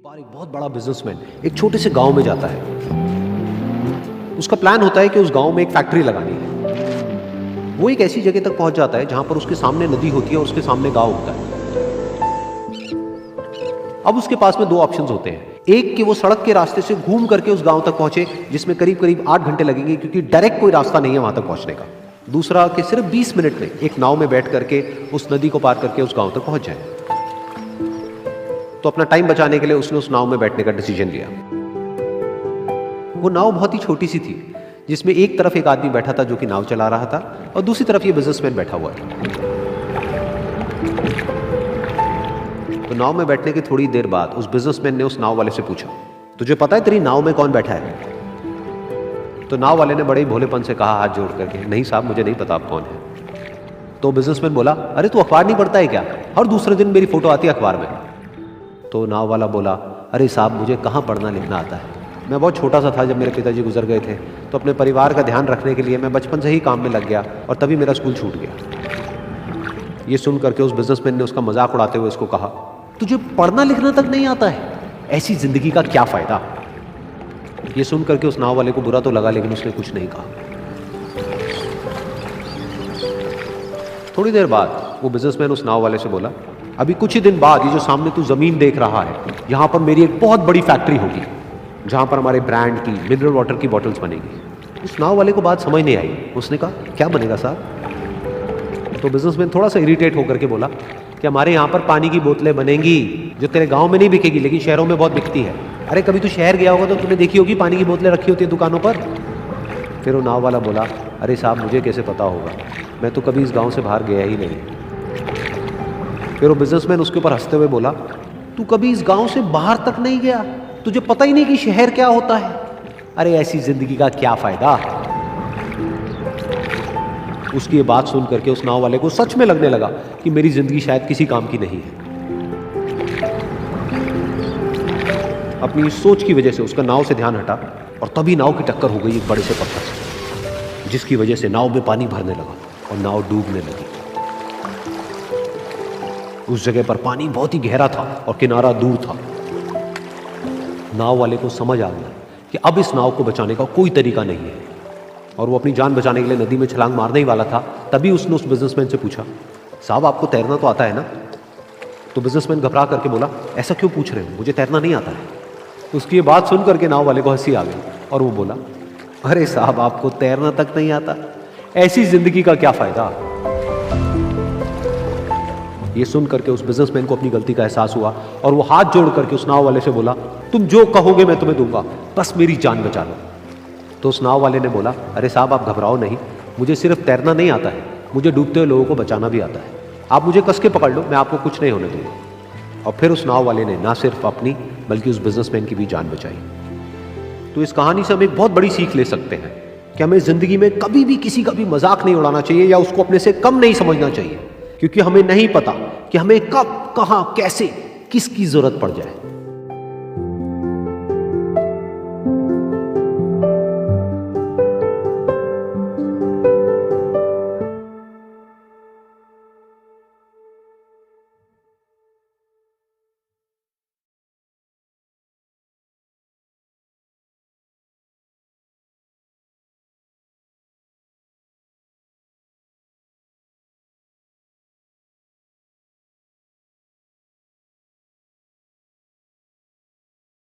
बार एक बहुत बड़ा बिजनेसमैन एक छोटे से गांव में जाता है। उसका प्लान होता है कि उस गांव में एक फैक्ट्री लगानी है। वो एक ऐसी जगह तक पहुंच जाता है जहां पर उसके सामने नदी होती है और उसके सामने गांव होता है। अब उसके पास में दो ऑप्शंस होते हैं, एक कि वो सड़क के रास्ते से घूम करके उस गांव तक पहुंचे जिसमें करीब करीब 8 घंटे लगेंगे क्योंकि डायरेक्ट कोई रास्ता नहीं है वहां तक पहुंचने का। दूसरा कि सिर्फ 20 मिनट में एक नाव में बैठ करके उस नदी को पार करके उस गांव तक पहुंच जाए। तो अपना टाइम बचाने के लिए उसने उस नाव में बैठने का डिसीजन लिया। वो नाव बहुत ही छोटी सी थी जिसमें एक तरफ एक आदमी बैठा था जो कि नाव चला रहा था और दूसरी तरफ ये बिजनेसमैन बैठा हुआ था। तो नाव में बैठने की थोड़ी देर बाद उस बिजनेसमैन ने उस नाव वाले से पूछा, तुझे पता है तेरी नाव में कौन बैठा है? तो नाव वाले ने बड़े ही भोलेपन से कहा हाथ जोड़ करके, नहीं साहब मुझे नहीं पता आप कौन है। तो बिजनेसमैन बोला, अरे तू अखबार नहीं पढ़ता है क्या? हर दूसरे दिन मेरी फोटो आती है अखबार में। तो नाव वाला बोला, अरे साहब मुझे कहाँ पढ़ना लिखना आता है, मैं बहुत छोटा सा था जब मेरे पिताजी गुजर गए थे, तो अपने परिवार का ध्यान रखने के लिए मैं बचपन से ही काम में लग गया और तभी मेरा स्कूल छूट गया। ये सुन करके उस बिजनेसमैन ने उसका मजाक उड़ाते हुए उसको कहा, तुझे पढ़ना लिखना तक नहीं आता है, ऐसी जिंदगी का क्या फायदा? ये सुन करके उस नाव वाले को बुरा तो लगा लेकिन उसने कुछ नहीं कहा। थोड़ी देर बाद वो बिजनेसमैन उस नाव वाले से बोला, अभी कुछ ही दिन बाद ये जो सामने तू जमीन देख रहा है, यहाँ पर मेरी एक बहुत बड़ी फैक्ट्री होगी जहाँ पर हमारे ब्रांड की मिनरल वाटर की बॉटल्स बनेगी। उस नाव वाले को बात समझ नहीं आई। उसने कहा, क्या बनेगा साहब? तो बिजनेसमैन थोड़ा सा इरिटेट होकर के बोला कि हमारे यहाँ पर पानी की बोतलें बनेंगी जो तेरे गाँव में नहीं बिकेगी लेकिन शहरों में बहुत बिकती है। अरे कभी तू शहर गया होगा तो तूने देखी होगी पानी की बोतलें रखी होती है दुकानों पर। फिर वो नाव वाला बोला, अरे साहब मुझे कैसे पता होगा, मैं तो कभी इस गाँव से बाहर गया ही नहीं। फिर वो बिजनेसमैन उसके ऊपर हंसते हुए बोला, तू कभी इस गांव से बाहर तक नहीं गया, तुझे पता ही नहीं कि शहर क्या होता है? अरे ऐसी जिंदगी का क्या फायदा? उसकी ये बात सुन करके उस नाव वाले को सच में लगने लगा कि मेरी जिंदगी शायद किसी काम की नहीं है। अपनी इस सोच की वजह से उसका नाव से ध्यान हटा और तभी नाव की टक्कर हो गई एक बड़े से पत्थर से, जिसकी वजह से नाव में पानी भरने लगा और नाव डूबने लगी। उस जगह पर पानी बहुत ही गहरा था और किनारा दूर था। नाव वाले को समझ आ गया कि अब इस नाव को बचाने का कोई तरीका नहीं है और वो अपनी जान बचाने के लिए नदी में छलांग मारने ही वाला था। तभी उसने उस बिजनेसमैन से पूछा, साहब आपको तैरना तो आता है ना? तो बिजनेसमैन घबरा करके बोला, ऐसा क्यों पूछ रहे हो, मुझे तैरना नहीं आता है। उसकी ये बात सुन करके नाव वाले को हंसी आ गई और वो बोला, अरे साहब आपको तैरना तक नहीं आता, ऐसी जिंदगी का क्या फायदा? ये सुन करके उस बिजनेसमैन को अपनी गलती का एहसास हुआ और वो हाथ जोड़ करके उस नाव वाले से बोला, तुम जो कहोगे मैं तुम्हें दूंगा, बस मेरी जान बचा लो। तो उस नाव वाले ने बोला, अरे साहब आप घबराओ नहीं, मुझे सिर्फ तैरना नहीं आता है, मुझे डूबते हुए लोगों को बचाना भी आता है। आप मुझे कस के पकड़ लो, मैं आपको कुछ नहीं होने दूंगा। और फिर उस नाव वाले ने ना सिर्फ अपनी बल्कि उस बिजनेसमैन की भी जान बचाई। तो इस कहानी से हम एक बहुत बड़ी सीख ले सकते हैं कि हमें जिंदगी में कभी भी किसी का भी मजाक नहीं उड़ाना चाहिए या उसको अपने से कम नहीं समझना चाहिए, क्योंकि हमें नहीं पता कि हमें कब, कहां, कैसे, किसकी जरूरत पड़ जाए।